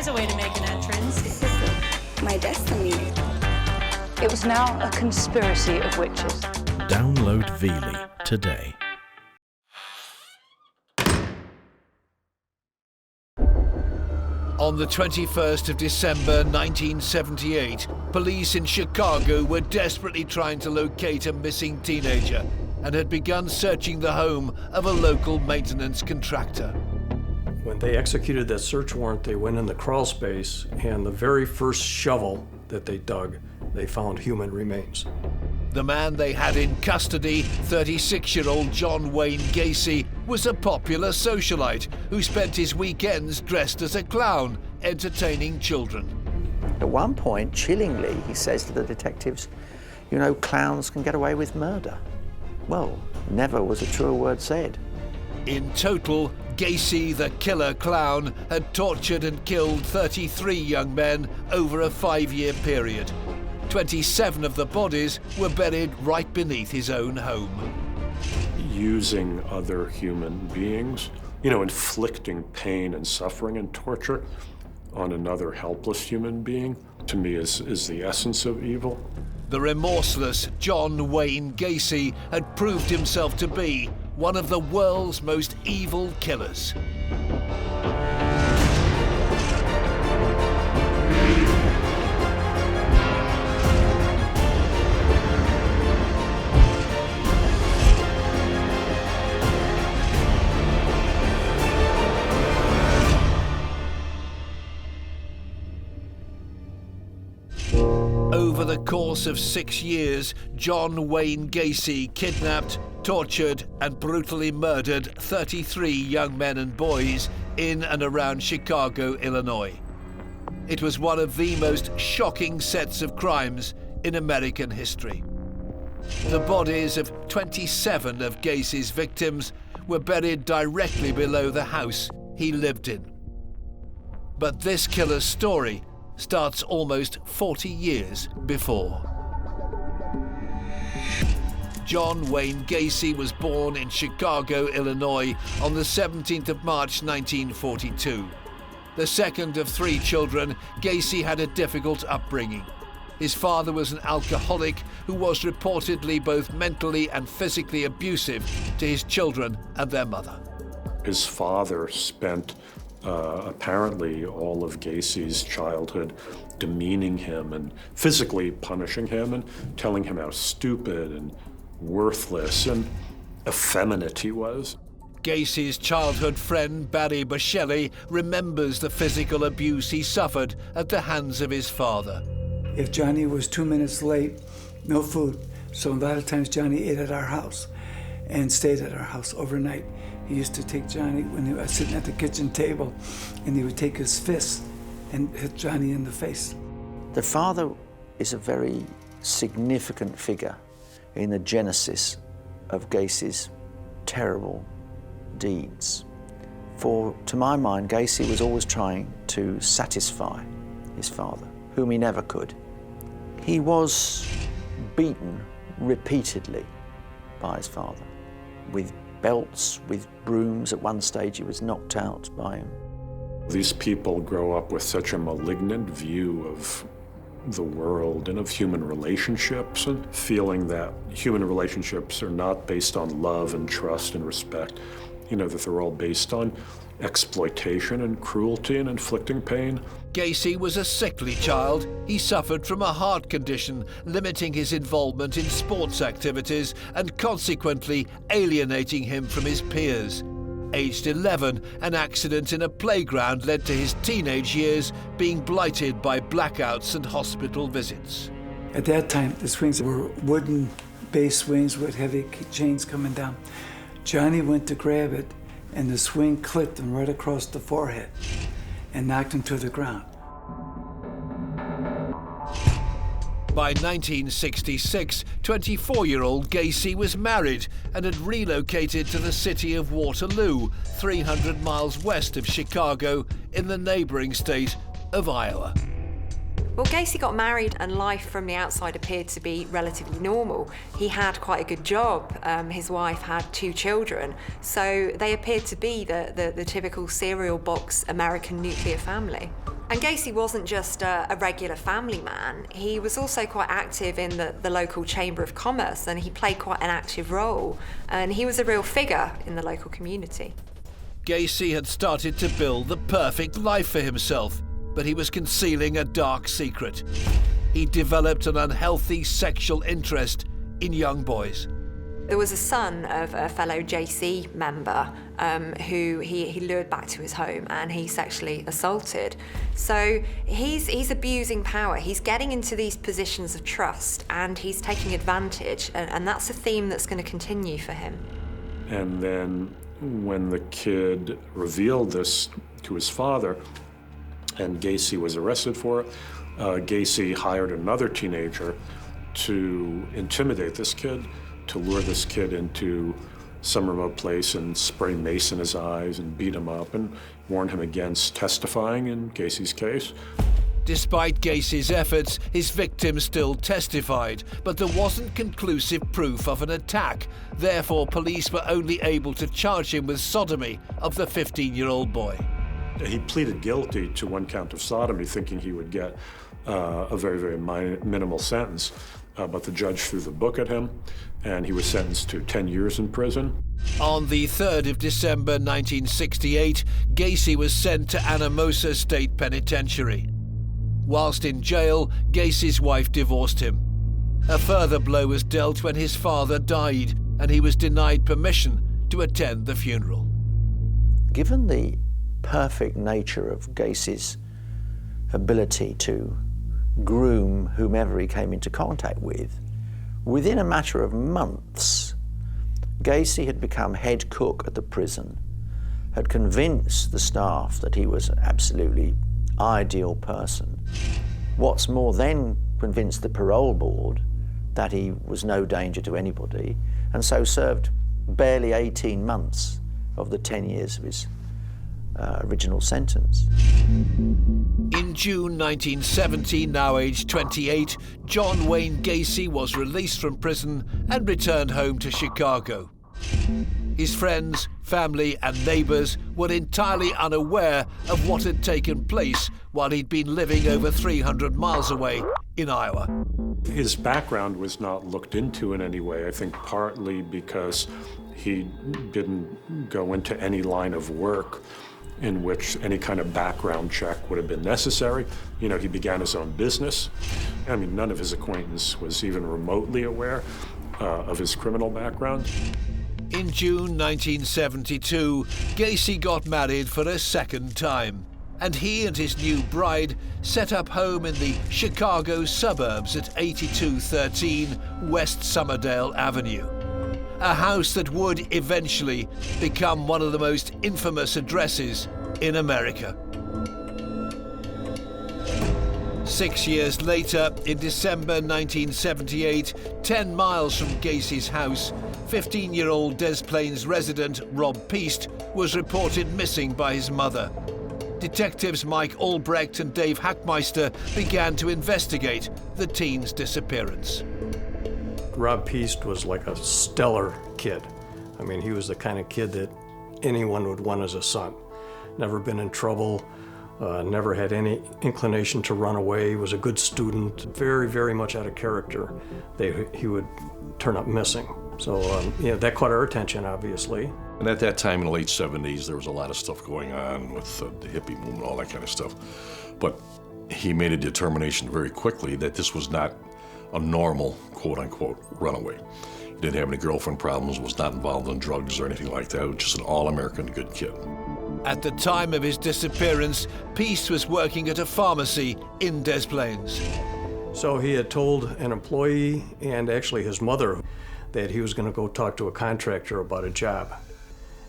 There's a way to make an entrance. This is my destiny. It was now a conspiracy of witches. Download Veely today. On the 21st of December 1978, police in Chicago were desperately trying to locate a missing teenager and had begun searching the home of a local maintenance contractor. When they executed that search warrant, they went in the crawl space, and the very first shovel that they dug, they found human remains. The man they had in custody, 36-year-old John Wayne Gacy, was a popular socialite who spent his weekends dressed as a clown, entertaining children. At one point, chillingly, he says to the detectives, "You know, clowns can get away with murder." Well, never was a truer word said. In total, Gacy, the killer clown, had tortured and killed 33 young men over a 5-year period. 27 of the bodies were buried right beneath his own home. Using other human beings, inflicting pain and suffering and torture on another helpless human being, to me is the essence of evil. The remorseless John Wayne Gacy had proved himself to be one of the world's most evil killers. Over the course of 6 years, John Wayne Gacy kidnapped, tortured and brutally murdered 33 young men and boys in and around Chicago, Illinois. It was one of the most shocking sets of crimes in American history. The bodies of 27 of Gacy's victims were buried directly below the house he lived in. But this killer's story starts almost 40 years before. John Wayne Gacy was born in Chicago, Illinois on the 17th of March 1942. The second of 3 children, Gacy had a difficult upbringing. His father was an alcoholic who was reportedly both mentally and physically abusive to his children and their mother. His father spent apparently all of Gacy's childhood demeaning him and physically punishing him and telling him how stupid and worthless and effeminate he was. Gacy's childhood friend Barry Buscelli remembers the physical abuse he suffered at the hands of his father. If Johnny was 2 minutes late, no food. So a lot of times Johnny ate at our house and stayed at our house overnight. He used to take Johnny when he was sitting at the kitchen table, and he would take his fist and hit Johnny in the face. The father is a very significant figure in the genesis of Gacy's terrible deeds. For, to my mind, Gacy was always trying to satisfy his father, whom he never could. He was beaten repeatedly by his father, with belts, with brooms. At one stage he was knocked out by him. These people grow up with such a malignant view of the world and of human relationships, and feeling that human relationships are not based on love and trust and respect, that they're all based on exploitation and cruelty and inflicting pain. Gacy was a sickly child. He suffered from a heart condition, limiting his involvement in sports activities and consequently alienating him from his peers. Aged 11, an accident in a playground led to his teenage years being blighted by blackouts and hospital visits. At that time, the swings were wooden base swings with heavy chains coming down. Johnny went to grab it, and the swing clipped him right across the forehead and knocked him to the ground. By 1966, 24-year-old Gacy was married and had relocated to the city of Waterloo, 300 miles west of Chicago, in the neighboring state of Iowa. Well, Gacy got married and life from the outside appeared to be relatively normal. He had quite a good job. His wife had 2 children. So they appeared to be the typical cereal box American nuclear family. And Gacy wasn't just a regular family man. He was also quite active in the local Chamber of Commerce, and he played quite an active role. And he was a real figure in the local community. Gacy had started to build the perfect life for himself, but he was concealing a dark secret. He developed an unhealthy sexual interest in young boys. There was a son of a fellow JC member who he lured back to his home and he sexually assaulted. So he's abusing power. He's getting into these positions of trust and he's taking advantage, and that's a theme that's going to continue for him. And then when the kid revealed this to his father and Gacy was arrested for it, Gacy hired another teenager to intimidate this kid, to lure this kid into some remote place and spray mace in his eyes and beat him up and warn him against testifying in Gacy's case. Despite Gacy's efforts, his victim still testified, but there wasn't conclusive proof of an attack. Therefore, police were only able to charge him with sodomy of the 15-year-old boy. He pleaded guilty to one count of sodomy, thinking he would get a very, very minimal sentence. But the judge threw the book at him, and he was sentenced to 10 years in prison. On the 3rd of December 1968, Gacy was sent to Anamosa State Penitentiary. Whilst in jail, Gacy's wife divorced him. A further blow was dealt when his father died, and he was denied permission to attend the funeral. Given the perfect nature of Gacy's ability to groom whomever he came into contact with, within a matter of months, Gacy had become head cook at the prison, had convinced the staff that he was an absolutely ideal person. What's more, then convinced the parole board that he was no danger to anybody, and so served barely 18 months of the 10 years of his original sentence. In June 1970, now aged 28, John Wayne Gacy was released from prison and returned home to Chicago. His friends, family and neighbours were entirely unaware of what had taken place while he'd been living over 300 miles away in Iowa. His background was not looked into in any way, I think partly because he didn't go into any line of work in which any kind of background check would have been necessary. You know, he began his own business. I mean, none of his acquaintance was even remotely aware of his criminal background. In June 1972, Gacy got married for a second time, and he and his new bride set up home in the Chicago suburbs at 8213 West Summerdale Avenue. A house that would eventually become one of the most infamous addresses in America. 6 years later, in December 1978, 10 miles from Gacy's house, 15-year-old Des Plaines resident Rob Peast was reported missing by his mother. Detectives Mike Albrecht and Dave Hackmeister began to investigate the teen's disappearance. Rob Peast was like a stellar kid. I mean, he was the kind of kid that anyone would want as a son. Never been in trouble, never had any inclination to run away. He was a good student, very, very much out of character. He would turn up missing. So, that caught our attention, obviously. And at that time in the late 70s, there was a lot of stuff going on with the hippie movement, all that kind of stuff. But he made a determination very quickly that this was not a normal, quote-unquote, runaway. He didn't have any girlfriend problems, was not involved in drugs or anything like that, just an all-American good kid. At the time of his disappearance, Peast was working at a pharmacy in Des Plaines. So he had told an employee and actually his mother that he was going to go talk to a contractor about a job.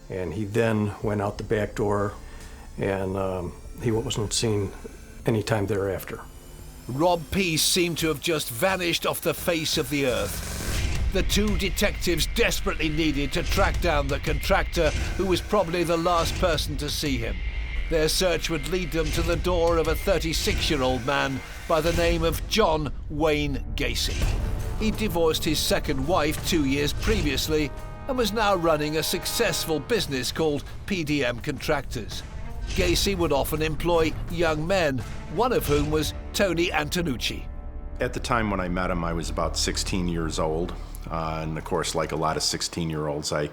And he then went out the back door, and he wasn't seen any time thereafter. Rob Peast seemed to have just vanished off the face of the earth. The two detectives desperately needed to track down the contractor, who was probably the last person to see him. Their search would lead them to the door of a 36-year-old man by the name of John Wayne Gacy. He divorced his second wife 2 years previously and was now running a successful business called PDM Contractors. Gacy would often employ young men, one of whom was Tony Antonucci. At the time when I met him, I was about 16 years old. And of course, like a lot of 16-year-olds, I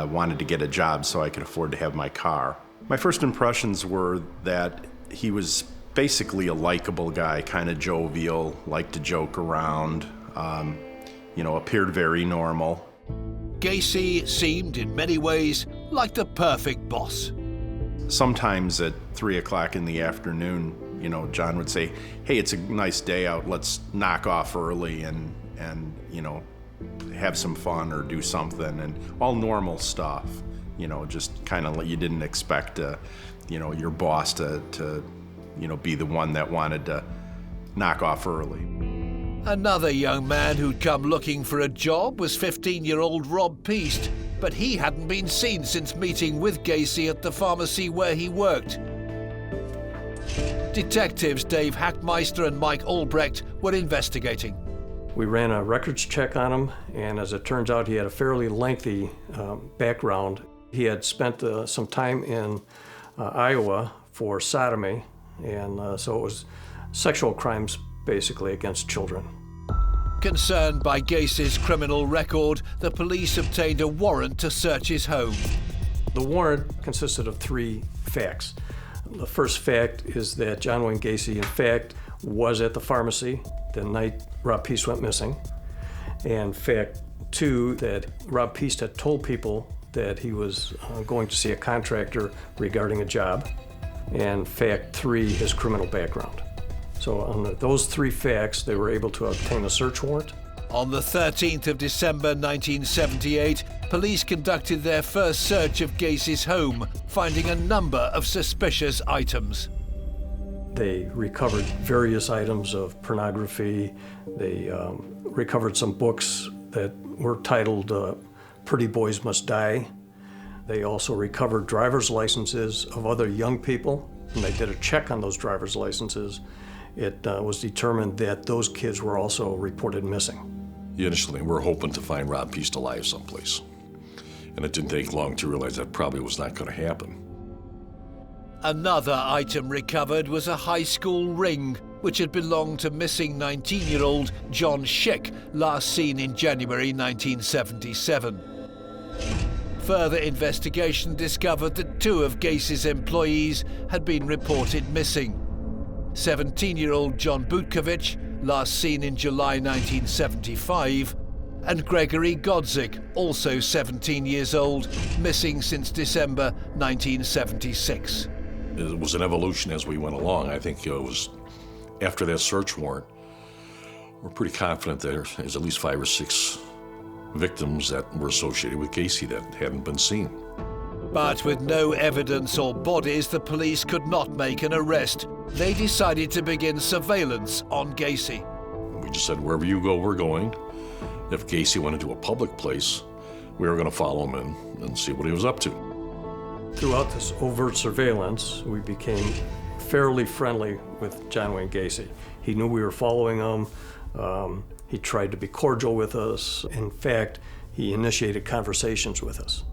wanted to get a job so I could afford to have my car. My first impressions were that he was basically a likable guy, kind of jovial, liked to joke around, appeared very normal. Gacy seemed, in many ways, like the perfect boss. Sometimes at 3 o'clock in the afternoon, John would say, "Hey, it's a nice day out, let's knock off early and have some fun or do something," and all normal stuff, just kind of like you didn't expect, your boss to be the one that wanted to knock off early. Another young man who'd come looking for a job was 15-year-old Rob Peast, but he hadn't been seen since meeting with Gacy at the pharmacy where he worked. Detectives Dave Hackmeister and Mike Albrecht were investigating. We ran a records check on him, and as it turns out, he had a fairly lengthy background. He had spent some time in Iowa for sodomy, and so it was sexual crimes basically against children. Concerned by Gacy's criminal record, the police obtained a warrant to search his home. The warrant consisted of 3 facts. The first fact is that John Wayne Gacy, in fact, was at the pharmacy the night Rob Peast went missing. And fact 2, that Rob Peast had told people that he was going to see a contractor regarding a job. And fact 3, his criminal background. So on those 3 facts, they were able to obtain a search warrant. On the 13th of December 1978, police conducted their first search of Gacy's home, finding a number of suspicious items. They recovered various items of pornography. They recovered some books that were titled Pretty Boys Must Die. They also recovered driver's licenses of other young people. When they did a check on those driver's licenses, it was determined that those kids were also reported missing. Initially, we were hoping to find Rob Peast alive someplace. And it didn't take long to realize that probably was not going to happen. Another item recovered was a high school ring, which had belonged to missing 19-year-old John Schick, last seen in January 1977. Further investigation discovered that 2 of Gacy's employees had been reported missing. 17-year-old John Butkovich, last seen in July 1975, and Gregory Godzik, also 17 years old, missing since December 1976. It was an evolution as we went along. I think it was after that search warrant, we're pretty confident there's at least 5 or 6 victims that were associated with Gacy that hadn't been seen. But with no evidence or bodies, the police could not make an arrest. They decided to begin surveillance on Gacy. We just said, wherever you go, we're going. If Gacy went into a public place, we were going to follow him in and see what he was up to. Throughout this overt surveillance, we became fairly friendly with John Wayne Gacy. He knew we were following him. He tried to be cordial with us. In fact, he initiated conversations with us.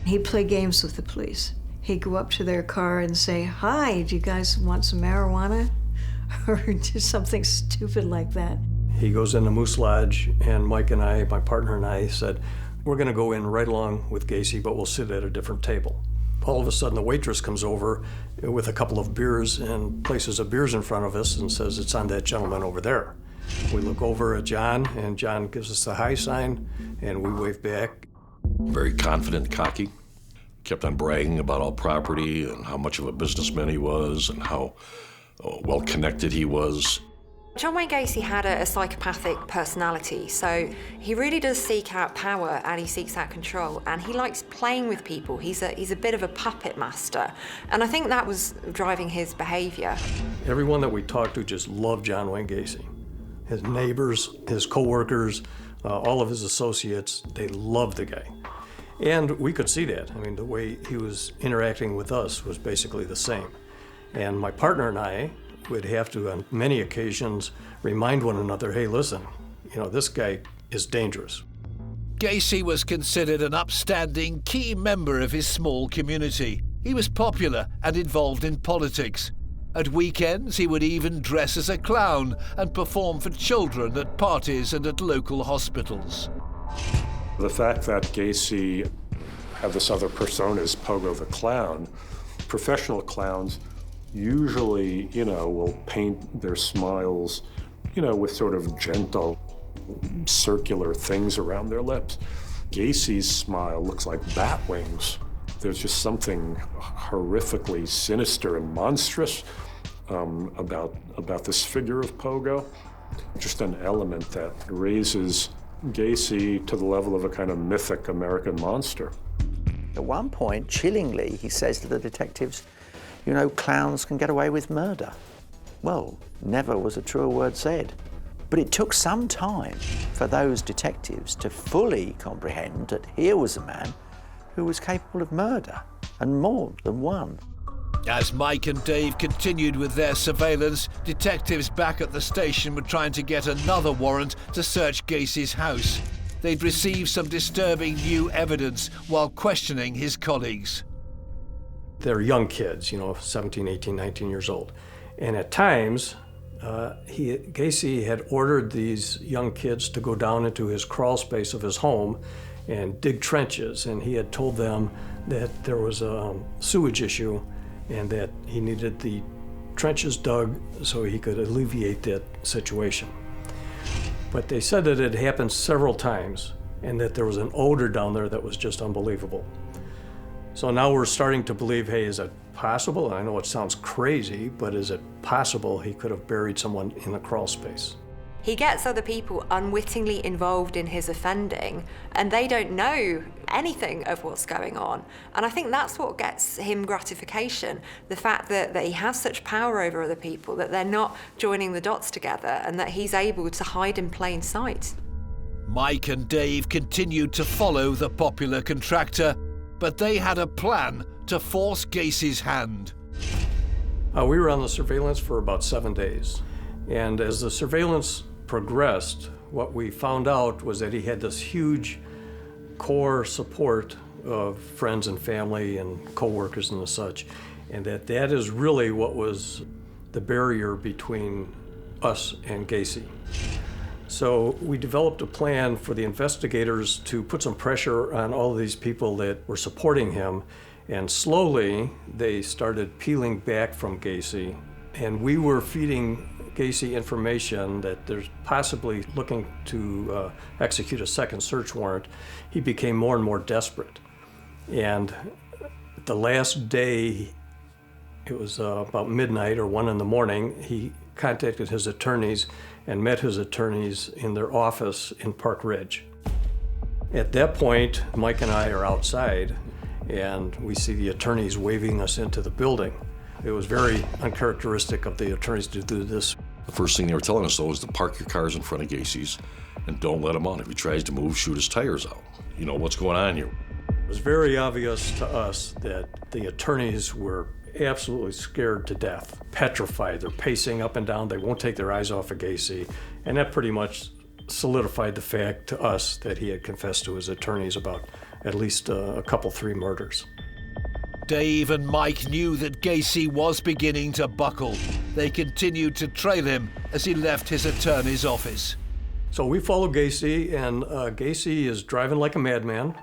He'd play games with the police. He'd go up to their car and say, "Hi, do you guys want some marijuana?" Or do something stupid like that. He goes into Moose Lodge, and Mike and I, my partner and I, said, "We're going to go in right along with Gacy, but we'll sit at a different table." All of a sudden, the waitress comes over with a couple of beers and places of beers in front of us and says, "It's on that gentleman over there." We look over at John, and John gives us the high sign, and we wave back. Very confident, cocky. Kept on bragging about all property and how much of a businessman he was and how well-connected he was. John Wayne Gacy had a psychopathic personality, so he really does seek out power and he seeks out control, and he likes playing with people. He's a bit of a puppet master, and I think that was driving his behavior. Everyone that we talked to just loved John Wayne Gacy. His neighbors, his co-workers, all of his associates, they loved the guy. And we could see that. I mean, the way he was interacting with us was basically the same. And my partner and I would have to, on many occasions, remind one another, "Hey, listen, this guy is dangerous." Gacy was considered an upstanding key member of his small community. He was popular and involved in politics. At weekends, he would even dress as a clown and perform for children at parties and at local hospitals. The fact that Gacy had this other persona as Pogo the Clown, professional clowns usually, will paint their smiles, with sort of gentle, circular things around their lips. Gacy's smile looks like bat wings. There's just something horrifically sinister and monstrous about this figure of Pogo. Just an element that raises Gacy to the level of a kind of mythic American monster. At one point, chillingly, he says to the detectives, clowns can get away with murder. Well, never was a truer word said. But it took some time for those detectives to fully comprehend that here was a man who was capable of murder, and more than one. As Mike and Dave continued with their surveillance, detectives back at the station were trying to get another warrant to search Gacy's house. They'd received some disturbing new evidence while questioning his colleagues. They're young kids, 17, 18, 19 years old. And at times, Gacy had ordered these young kids to go down into his crawl space of his home and dig trenches, and he had told them that there was a sewage issue and that he needed the trenches dug so he could alleviate that situation. But they said that it happened several times and that there was an odor down there that was just unbelievable. So now we're starting to believe, hey, is it possible? I know it sounds crazy, but is it possible he could have buried someone in the crawl space? He gets other people unwittingly involved in his offending, and they don't know anything of what's going on. And I think that's what gets him gratification, the fact that he has such power over other people, that they're not joining the dots together, and that he's able to hide in plain sight. Mike and Dave continued to follow the popular contractor, but they had a plan to force Gacy's hand. We were on the surveillance for about 7 days. And as the surveillance progressed, what we found out was that he had this huge core support of friends and family and co-workers and the such, and that is really what was the barrier between us and Gacy. So we developed a plan for the investigators to put some pressure on all of these people that were supporting him, and slowly they started peeling back from Gacy, and we were feeding Gacy information that there's possibly looking to execute a second search warrant. He became more and more desperate. And the last day, it was about midnight or 1 a.m, he contacted his attorneys and met his attorneys in their office in Park Ridge. At that point, Mike and I are outside, and we see the attorneys waving us into the building. It was very uncharacteristic of the attorneys to do this. The first thing they were telling us, though, is to park your cars in front of Gacy's and don't let him on. If he tries to move, shoot his tires out. What's going on here? It was very obvious to us that the attorneys were absolutely scared to death, petrified. They're pacing up and down. They won't take their eyes off of Gacy. And that pretty much solidified the fact to us that he had confessed to his attorneys about at least a couple, 3 murders. Dave and Mike knew that Gacy was beginning to buckle. They continued to trail him as he left his attorney's office. So we follow Gacy, and Gacy is driving like a madman,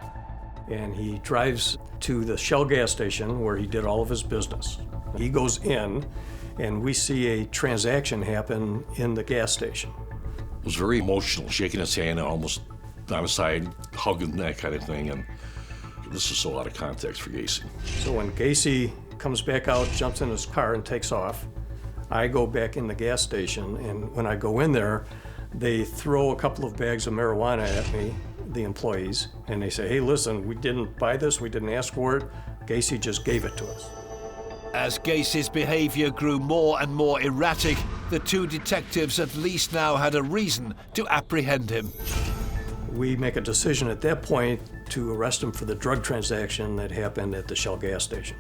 and he drives to the Shell gas station where he did all of his business. He goes in, and we see a transaction happen in the gas station. It was very emotional, shaking his hand and almost on his side, hugging that kind of thing, and this is so out of context for Gacy. So when Gacy comes back out, jumps in his car and takes off, I go back in the gas station, and when I go in there, they throw a couple of bags of marijuana at me, the employees, and they say, hey, listen, we didn't buy this, we didn't ask for it, Gacy just gave it to us. As Gacy's behavior grew more and more erratic, the 2 detectives at least now had a reason to apprehend him. We make a decision at that point to arrest him for the drug transaction that happened at the Shell gas station.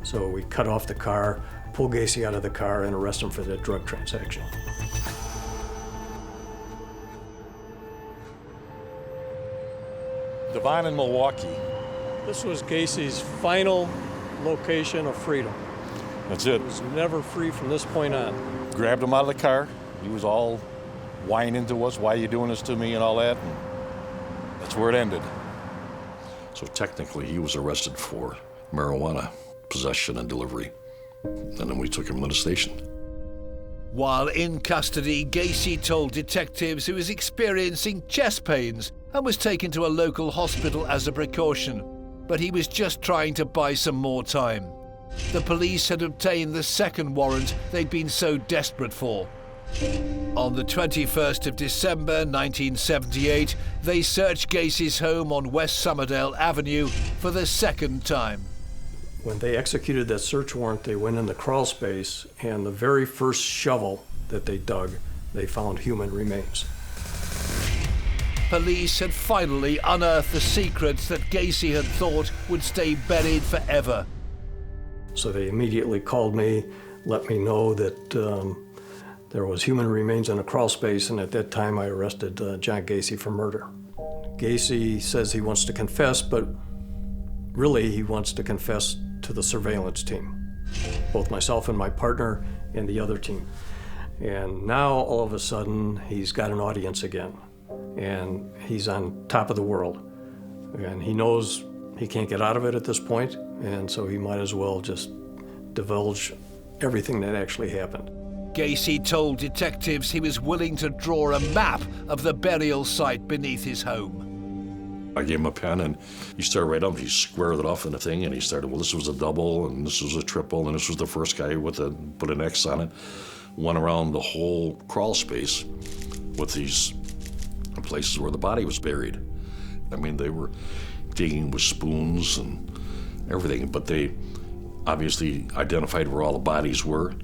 So we cut off the car, pull Gacy out of the car, and arrest him for the drug transaction. Devon in Milwaukee. This was Gacy's final location of freedom. That's it. He was never free from this point on. Grabbed him out of the car. He was all whining to us, why are you doing this to me and all that. And that's where it ended. So technically he was arrested for marijuana possession and delivery. And then we took him to the station. While in custody, Gacy told detectives he was experiencing chest pains and was taken to a local hospital as a precaution. But he was just trying to buy some more time. The police had obtained the second warrant they'd been so desperate for. On the 21st of December 1978, they searched Gacy's home on West Somerdale Avenue for the second time. When they executed that search warrant, they went in the crawl space, and the very first shovel that they dug, they found human remains. Police had finally unearthed the secrets that Gacy had thought would stay buried forever. So they immediately called me, let me know that there was human remains in a crawl space, and at that time I arrested John Gacy for murder. Gacy says he wants to confess, but really he wants to confess to the surveillance team, both myself and my partner and the other team. And now all of a sudden he's got an audience again, and he's on top of the world. And he knows he can't get out of it at this point, and so he might as well just divulge everything that actually happened. Gacy told detectives he was willing to draw a map of the burial site beneath his home. I gave him a pen, and he started right up. He squared it off in the thing, and he started, well, this was a double, and this was a triple, and this was the first guy with put an X on it. Went around the whole crawl space with these places where the body was buried. I mean, they were digging with spoons and everything, but they obviously identified where all the bodies were,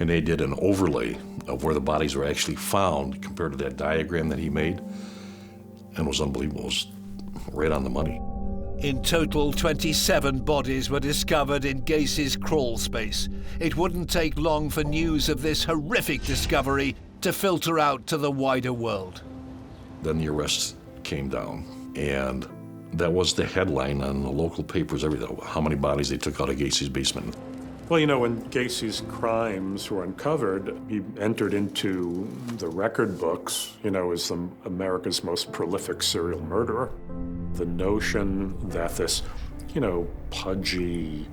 and they did an overlay of where the bodies were actually found compared to that diagram that he made, and it was unbelievable. It was right on the money. In total, 27 bodies were discovered in Gacy's crawl space. It wouldn't take long for news of this horrific discovery to filter out to the wider world. Then the arrest came down, and that was the headline on the local papers, everything, how many bodies they took out of Gacy's basement. Well, you know, when Gacy's crimes were uncovered, he entered into the record books, you know, as America's most prolific serial murderer. The notion that this, you know, pudgy,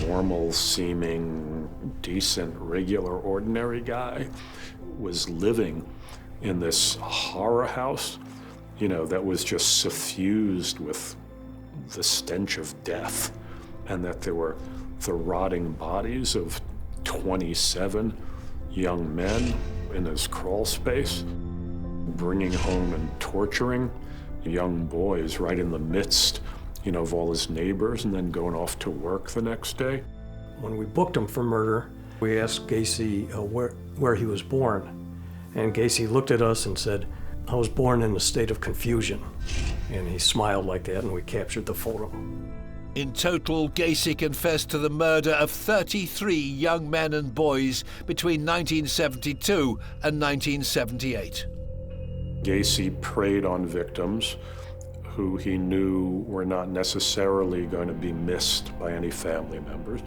normal-seeming, decent, regular, ordinary guy was living in this horror house, you know, that was just suffused with the stench of death, and that there were the rotting bodies of 27 young men in his crawl space, bringing home and torturing young boys right in the midst, you know, of all his neighbors, and then going off to work the next day. When we booked him for murder, we asked Gacy where he was born. And Gacy looked at us and said, I was born in a state of confusion. And he smiled like that, and we captured the photo. In total, Gacy confessed to the murder of 33 young men and boys between 1972 and 1978. Gacy preyed on victims who he knew were not necessarily going to be missed by any family members.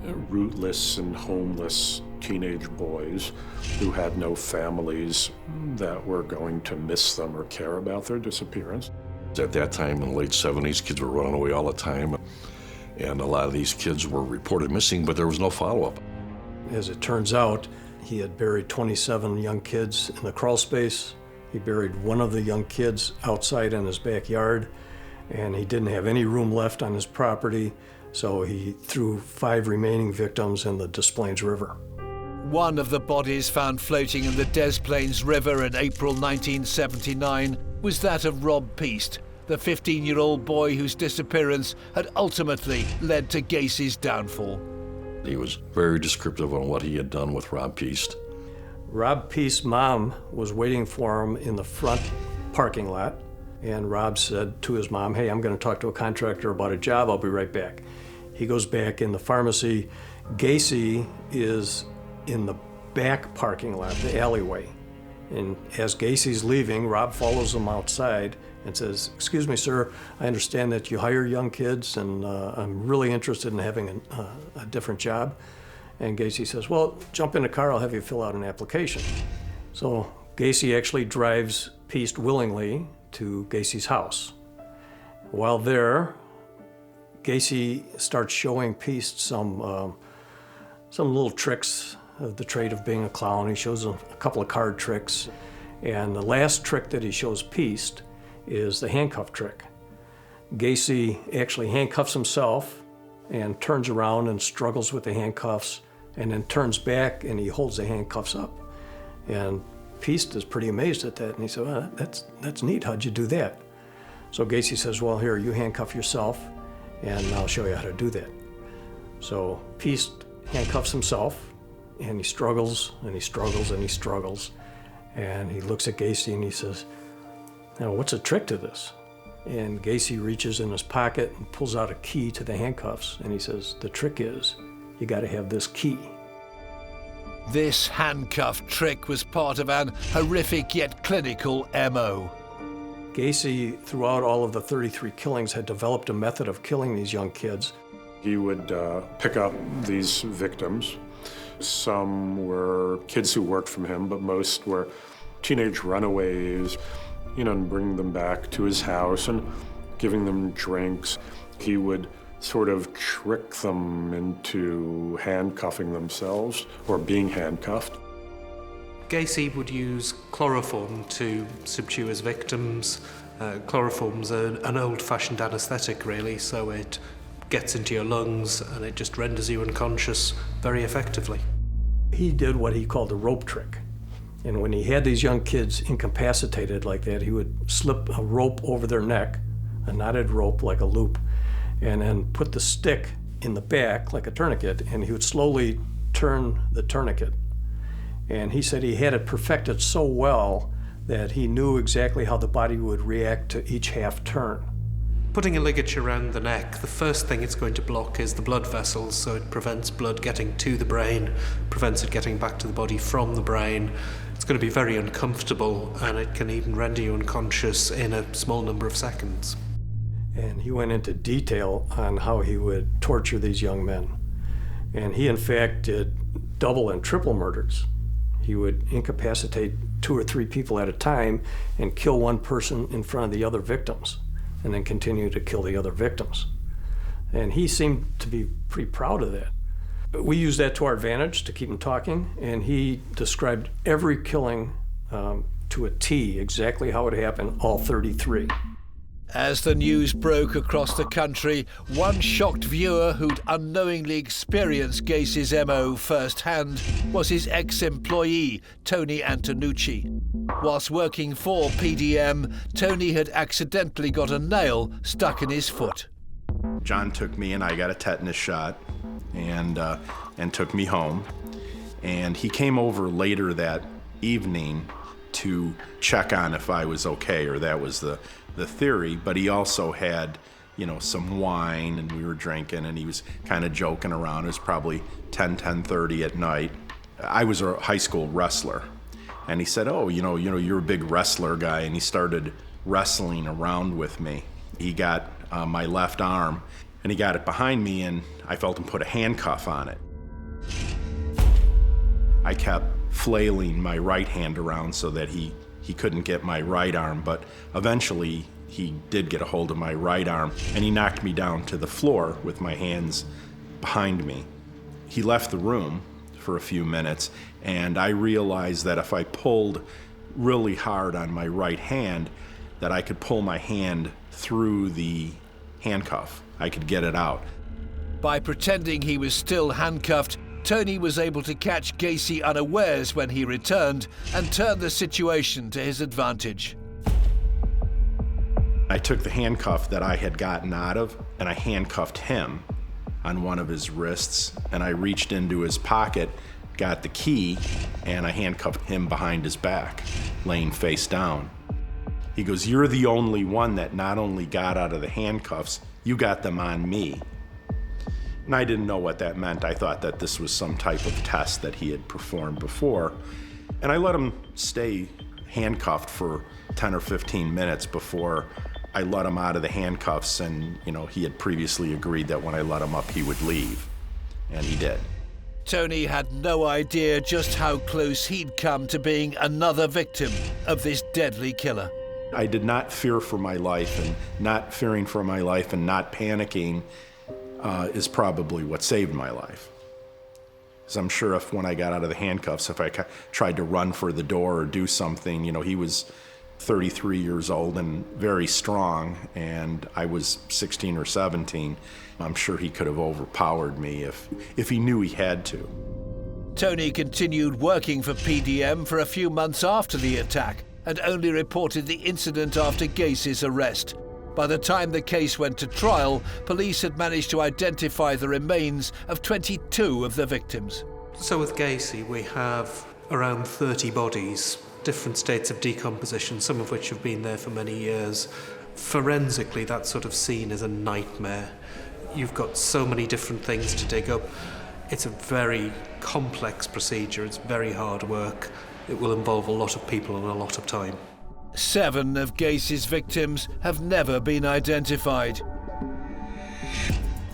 Rootless and homeless teenage boys who had no families that were going to miss them or care about their disappearance. At that time, in the late 70s, kids were running away all the time, and a lot of these kids were reported missing, but there was no follow-up. As it turns out, he had buried 27 young kids in the crawl space. He buried one of the young kids outside in his backyard, and he didn't have any room left on his property, so he threw 5 remaining victims in the Des Plaines River. One of the bodies found floating in the Des Plaines River in April 1979 was that of Rob Peast, the 15-year-old boy whose disappearance had ultimately led to Gacy's downfall. He was very descriptive on what he had done with Rob Peast. Rob Peast's mom was waiting for him in the front parking lot, and Rob said to his mom, hey, I'm going to talk to a contractor about a job, I'll be right back. He goes back in the pharmacy. Gacy is in the back parking lot, the alleyway, And as Gacy's leaving, Rob follows him outside and says, "Excuse me, sir, I understand that you hire young kids, and I'm really interested in having a different job." And Gacy says, "Well, jump in the car, I'll have you fill out an application." So Gacy actually drives Piest willingly to Gacy's house. While there, Gacy starts showing Piest some little tricks of the trade of being a clown. He shows him a couple of card tricks. And the last trick that he shows Piest is the handcuff trick. Gacy actually handcuffs himself and turns around and struggles with the handcuffs, and then turns back and he holds the handcuffs up. And Piest is pretty amazed at that, and he said, "Well, that's neat, how'd you do that?" So Gacy says, "Well, here, you handcuff yourself, and I'll show you how to do that." So Piest handcuffs himself, and he struggles, and he struggles, and he struggles. And he looks at Gacy and he says, "Now, what's the trick to this?" And Gacy reaches in his pocket and pulls out a key to the handcuffs, and he says, "The trick is, you gotta have this key." This handcuff trick was part of an horrific yet clinical MO. Gacy, throughout all of the 33 killings, had developed a method of killing these young kids. He would pick up these victims. Some were kids who worked for him, but most were teenage runaways, and bring them back to his house and giving them drinks. He would sort of trick them into handcuffing themselves or being handcuffed. Gacy would use chloroform to subdue his victims. Chloroform's an old-fashioned anaesthetic, really, so it gets into your lungs and it just renders you unconscious very effectively. He did what he called the rope trick. And when he had these young kids incapacitated like that, he would slip a rope over their neck, a knotted rope like a loop, and then put the stick in the back like a tourniquet, and he would slowly turn the tourniquet. And he said he had it perfected so well that he knew exactly how the body would react to each half turn. Putting a ligature around the neck, the first thing it's going to block is the blood vessels, so it prevents blood getting to the brain, prevents it getting back to the body from the brain. It's going to be very uncomfortable, and it can even render you unconscious in a small number of seconds. And he went into detail on how he would torture these young men. And he, in fact, did double and triple murders. He would incapacitate 2 or 3 people at a time and kill one person in front of the other victims, and then continue to kill the other victims. And he seemed to be pretty proud of that. But we used that to our advantage to keep him talking, and he described every killing to a T, exactly how it happened, all 33. As the news broke across the country, one shocked viewer who'd unknowingly experienced Gacy's MO firsthand was his ex-employee, Tony Antonucci. Whilst working for PDM, Tony had accidentally got a nail stuck in his foot. John took me and I got a tetanus shot and took me home. And he came over later that evening to check on if I was okay, or that was the theory, but he also had, some wine, and we were drinking, and he was kind of joking around. It was probably 10:30 at night. I was a high school wrestler, and he said, "Oh, you're a big wrestler guy," and he started wrestling around with me. He got my left arm, and he got it behind me, and I felt him put a handcuff on it. I kept flailing my right hand around so that he couldn't get my right arm, but eventually he did get a hold of my right arm, and he knocked me down to the floor with my hands behind me. He left the room for a few minutes, and I realized that if I pulled really hard on my right hand, that I could pull my hand through the handcuff. I could get it out. By pretending he was still handcuffed, Tony was able to catch Gacy unawares when he returned and turn the situation to his advantage. I took the handcuff that I had gotten out of, and I handcuffed him on one of his wrists, and I reached into his pocket, got the key, and I handcuffed him behind his back, laying face down. He goes, "You're the only one that not only got out of the handcuffs, you got them on me." And I didn't know what that meant. I thought that this was some type of test that he had performed before. And I let him stay handcuffed for 10 or 15 minutes before I let him out of the handcuffs, and he had previously agreed that when I let him up he would leave, and he did. Tony had no idea just how close he'd come to being another victim of this deadly killer. I did not fear for my life, and not fearing for my life and not panicking is probably what saved my life. Because I'm sure if when I got out of the handcuffs, if I tried to run for the door or do something, he was 33 years old and very strong, and I was 16 or 17. I'm sure he could have overpowered me if he knew he had to. Tony continued working for PDM for a few months after the attack and only reported the incident after Gacy's arrest. By the time the case went to trial, police had managed to identify the remains of 22 of the victims. So with Gacy, we have around 30 bodies, different states of decomposition, some of which have been there for many years. Forensically, that sort of scene is a nightmare. You've got so many different things to dig up. It's a very complex procedure. It's very hard work. It will involve a lot of people and a lot of time. 7 of Gacy's victims have never been identified.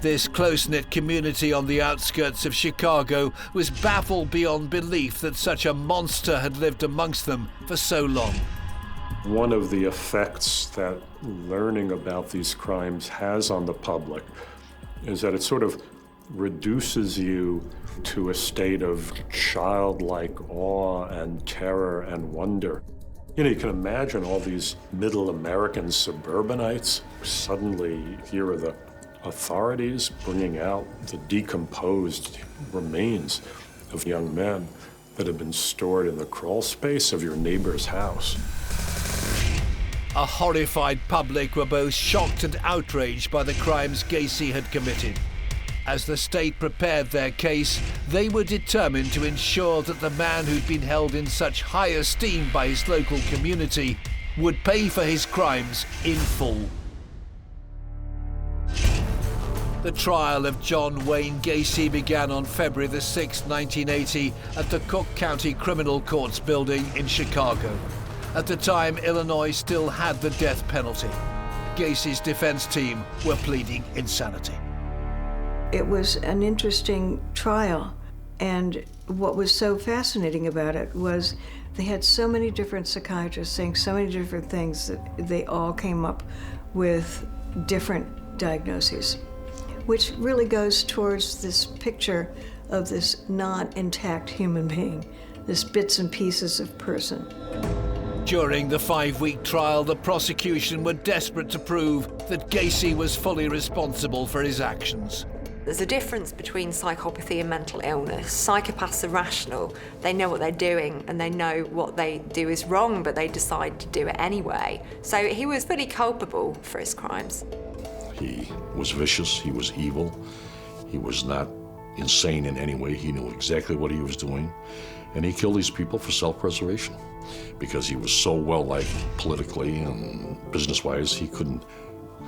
This close-knit community on the outskirts of Chicago was baffled beyond belief that such a monster had lived amongst them for so long. One of the effects that learning about these crimes has on the public is that it sort of reduces you to a state of childlike awe and terror and wonder. You can imagine all these middle American suburbanites suddenly here are the authorities bringing out the decomposed remains of young men that had been stored in the crawl space of your neighbor's house. A horrified public were both shocked and outraged by the crimes Gacy had committed. As the state prepared their case, they were determined to ensure that the man who'd been held in such high esteem by his local community would pay for his crimes in full. The trial of John Wayne Gacy began on February the 6th, 1980 at the Cook County Criminal Courts building in Chicago. At the time, Illinois still had the death penalty. Gacy's defense team were pleading insanity. It was an interesting trial, and what was so fascinating about it was they had so many different psychiatrists saying so many different things that they all came up with different diagnoses, which really goes towards this picture of this non-intact human being, this bits and pieces of person. During the 5-week trial, the prosecution were desperate to prove that Gacy was fully responsible for his actions. There's a difference between psychopathy and mental illness. Psychopaths are rational. They know what they're doing and they know what they do is wrong, but they decide to do it anyway. So he was fully culpable for his crimes. He was vicious, he was evil, he was not insane in any way. He knew exactly what he was doing, and he killed these people for self-preservation because he was so well-liked politically and business-wise, he couldn't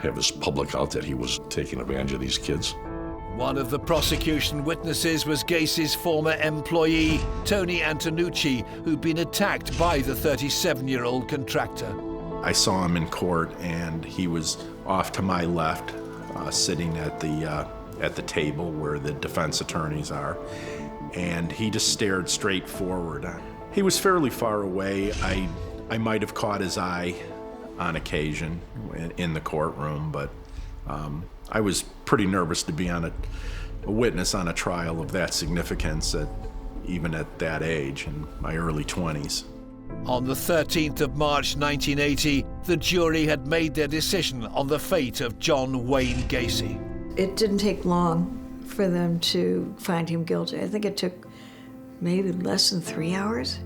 have his public out that he was taking advantage of these kids. One of the prosecution witnesses was Gacy's former employee, Tony Antonucci, who'd been attacked by the 37-year-old contractor. I saw him in court, and he was off to my left, sitting at the table where the defense attorneys are, and he just stared straight forward. He was fairly far away. I might have caught his eye on occasion in the courtroom, but I was pretty nervous to be on a witness on a trial of that significance, even at that age, in my early 20s. On the 13th of March 1980, the jury had made their decision on the fate of John Wayne Gacy. It didn't take long for them to find him guilty. I think it took maybe less than 3 hours,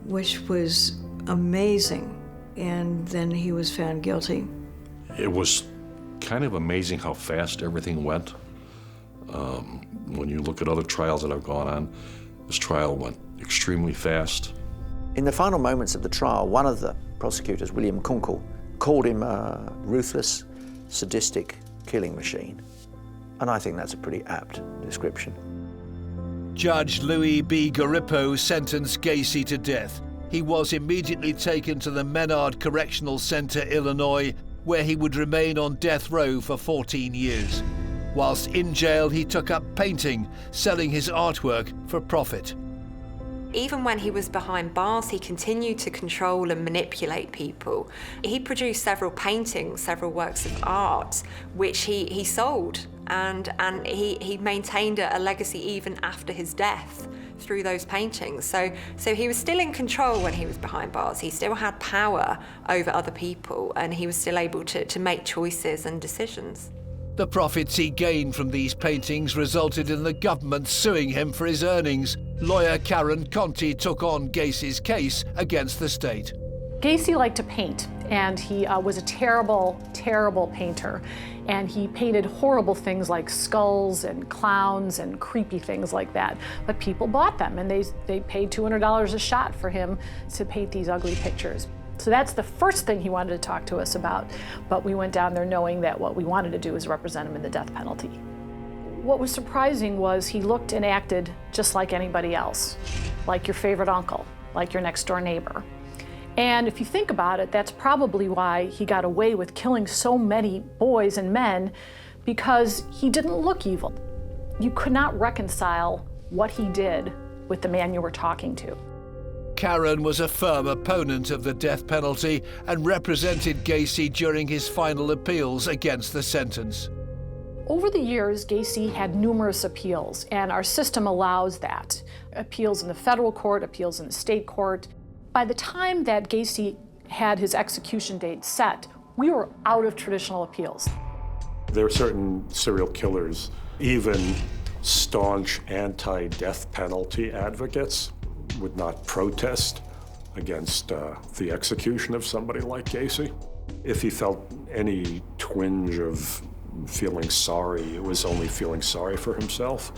which was amazing. And then he was found guilty. It was kind of amazing how fast everything went. When you look at other trials that have gone on, this trial went extremely fast. In the final moments of the trial, one of the prosecutors, William Kunkel, called him a ruthless, sadistic killing machine. And I think that's a pretty apt description. Judge Louis B. Garippo sentenced Gacy to death. He was immediately taken to the Menard Correctional Center, Illinois, where he would remain on death row for 14 years. Whilst in jail, he took up painting, selling his artwork for profit. Even when he was behind bars, he continued to control and manipulate people. He produced several paintings, several works of art, which he sold, and he maintained a legacy even after his death through those paintings. So he was still in control when he was behind bars. He still had power over other people, and he was still able to make choices and decisions. The profits he gained from these paintings resulted in the government suing him for his earnings. Lawyer Karen Conti took on Gacy's case against the state. Gacy liked to paint, and he was a terrible, terrible painter. And he painted horrible things like skulls and clowns and creepy things like that. But people bought them, and they paid $200 a shot for him to paint these ugly pictures. So that's the first thing he wanted to talk to us about. But we went down there knowing that what we wanted to do was represent him in the death penalty. What was surprising was he looked and acted just like anybody else, like your favorite uncle, like your next door neighbor. And if you think about it, that's probably why he got away with killing so many boys and men, because he didn't look evil. You could not reconcile what he did with the man you were talking to. Karen was a firm opponent of the death penalty and represented Gacy during his final appeals against the sentence. Over the years, Gacy had numerous appeals, and our system allows that. Appeals in the federal court, appeals in the state court. By the time that Gacy had his execution date set, we were out of traditional appeals. There are certain serial killers, even staunch anti-death penalty advocates, would not protest against the execution of somebody like Gacy. If he felt any twinge of feeling sorry, it was only feeling sorry for himself.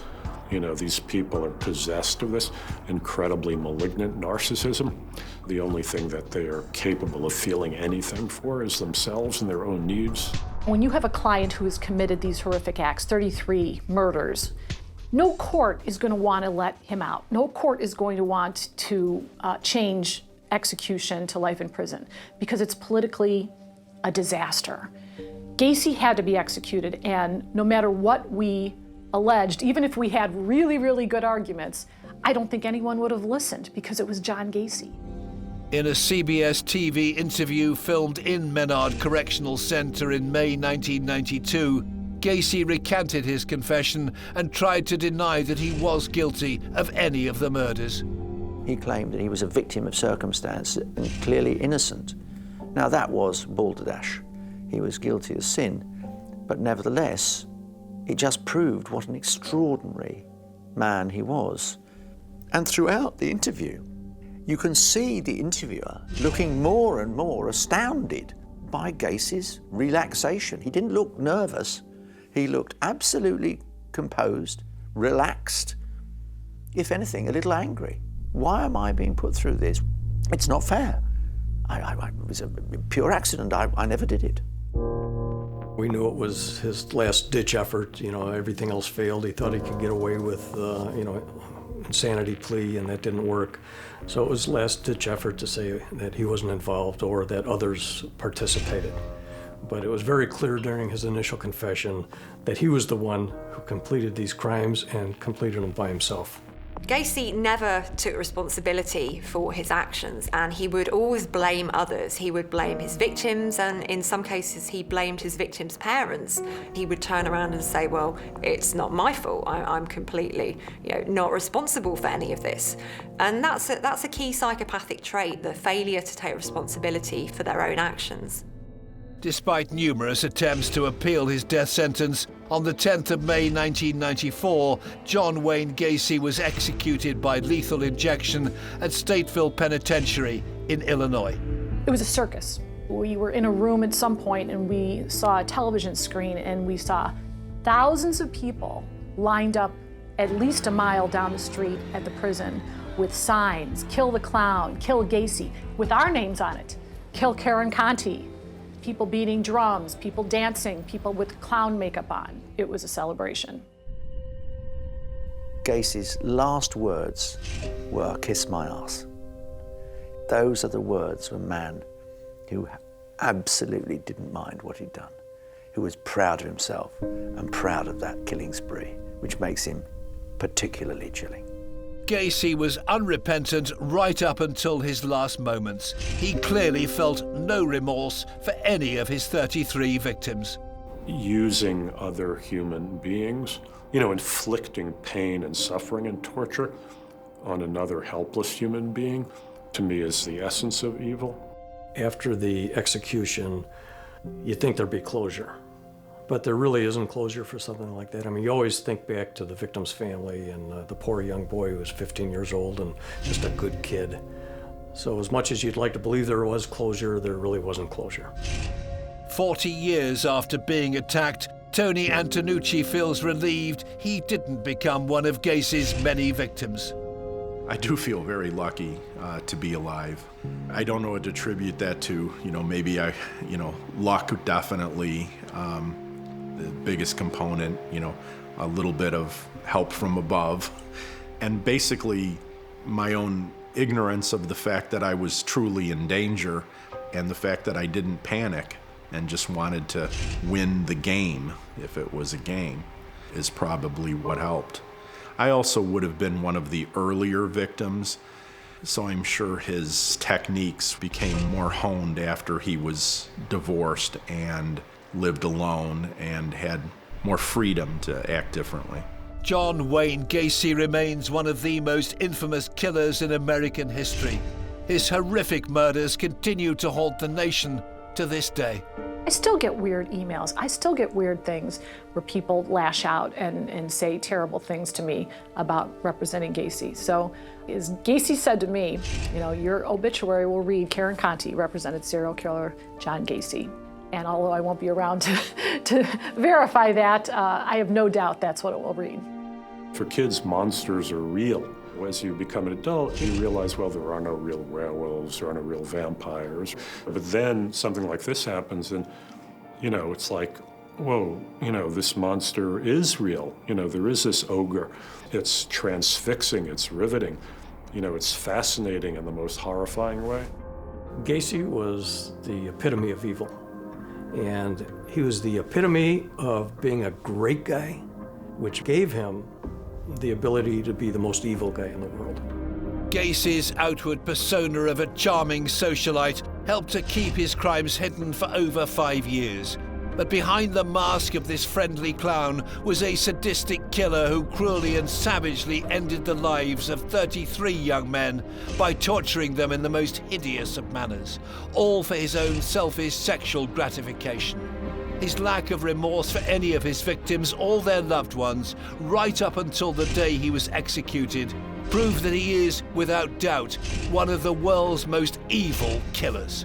You know, these people are possessed of this incredibly malignant narcissism. The only thing that they are capable of feeling anything for is themselves and their own needs. When you have a client who has committed these horrific acts, 33 murders, no court is going to want to let him out. No court is going to want to change execution to life in prison because it's politically a disaster. Gacy had to be executed, and no matter what we alleged, even if we had really, really good arguments, I don't think anyone would have listened because it was John Gacy. In a CBS TV interview filmed in Menard Correctional Center in May 1992, Gacy recanted his confession and tried to deny that he was guilty of any of the murders. He claimed that he was a victim of circumstance and clearly innocent. Now that was balderdash. He was guilty of sin, but nevertheless, it just proved what an extraordinary man he was. And throughout the interview, you can see the interviewer looking more and more astounded by Gacy's relaxation. He didn't look nervous. He looked absolutely composed, relaxed, if anything, a little angry. Why am I being put through this? It's not fair. It was a pure accident. I never did it. We knew it was his last-ditch effort. You know, everything else failed. He thought he could get away with, insanity plea, and that didn't work. So it was last-ditch effort to say that he wasn't involved or that others participated. But it was very clear during his initial confession that he was the one who completed these crimes and completed them by himself. Gacy never took responsibility for his actions, and he would always blame others. He would blame his victims, and in some cases he blamed his victims' parents. He would turn around and say, well, it's not my fault. I'm completely not responsible for any of this. And that's a key psychopathic trait, the failure to take responsibility for their own actions. Despite numerous attempts to appeal his death sentence, on the 10th of May 1994, John Wayne Gacy was executed by lethal injection at Stateville Penitentiary in Illinois. It was a circus. We were in a room at some point and we saw a television screen and we saw thousands of people lined up at least a mile down the street at the prison with signs, "Kill the clown, kill Gacy," with our names on it, "Kill Karen Conti." People beating drums, people dancing, people with clown makeup on. It was a celebration. Gacy's last words were, "Kiss my ass." Those are the words of a man who absolutely didn't mind what he'd done, who was proud of himself and proud of that killing spree, which makes him particularly chilling. Gacy was unrepentant right up until his last moments. He clearly felt no remorse for any of his 33 victims. Using other human beings, inflicting pain and suffering and torture on another helpless human being, to me is the essence of evil. After the execution, you'd think there'd be closure, but there really isn't closure for something like that. I mean, you always think back to the victim's family and the poor young boy who was 15 years old and just a good kid. So as much as you'd like to believe there was closure, there really wasn't closure. 40 years after being attacked, Tony Antonucci feels relieved he didn't become one of Gacy's many victims. I do feel very lucky to be alive. I don't know what to attribute that to. Maybe luck definitely, the biggest component, a little bit of help from above, and basically my own ignorance of the fact that I was truly in danger and the fact that I didn't panic and just wanted to win the game, if it was a game, is probably what helped. I also would have been one of the earlier victims, so I'm sure his techniques became more honed after he was divorced and lived alone and had more freedom to act differently. John Wayne Gacy remains one of the most infamous killers in American history. His horrific murders continue to haunt the nation to this day. I still get weird emails. I still get weird things where people lash out and say terrible things to me about representing Gacy. So as Gacy said to me, your obituary will read, Karen Conti represented serial killer John Gacy. And although I won't be around to verify that, I have no doubt that's what it will read. For kids, monsters are real. As you become an adult, you realize, well, there are no real werewolves, there are no real vampires. But then something like this happens and, it's like, whoa, this monster is real. There is this ogre. It's transfixing, it's riveting. It's fascinating in the most horrifying way. Gacy was the epitome of evil. And he was the epitome of being a great guy, which gave him the ability to be the most evil guy in the world. Gacy's outward persona of a charming socialite helped to keep his crimes hidden for over 5 years. But behind the mask of this friendly clown was a sadistic killer who cruelly and savagely ended the lives of 33 young men by torturing them in the most hideous of manners, all for his own selfish sexual gratification. His lack of remorse for any of his victims or their loved ones, right up until the day he was executed, proved that he is, without doubt, one of the world's most evil killers.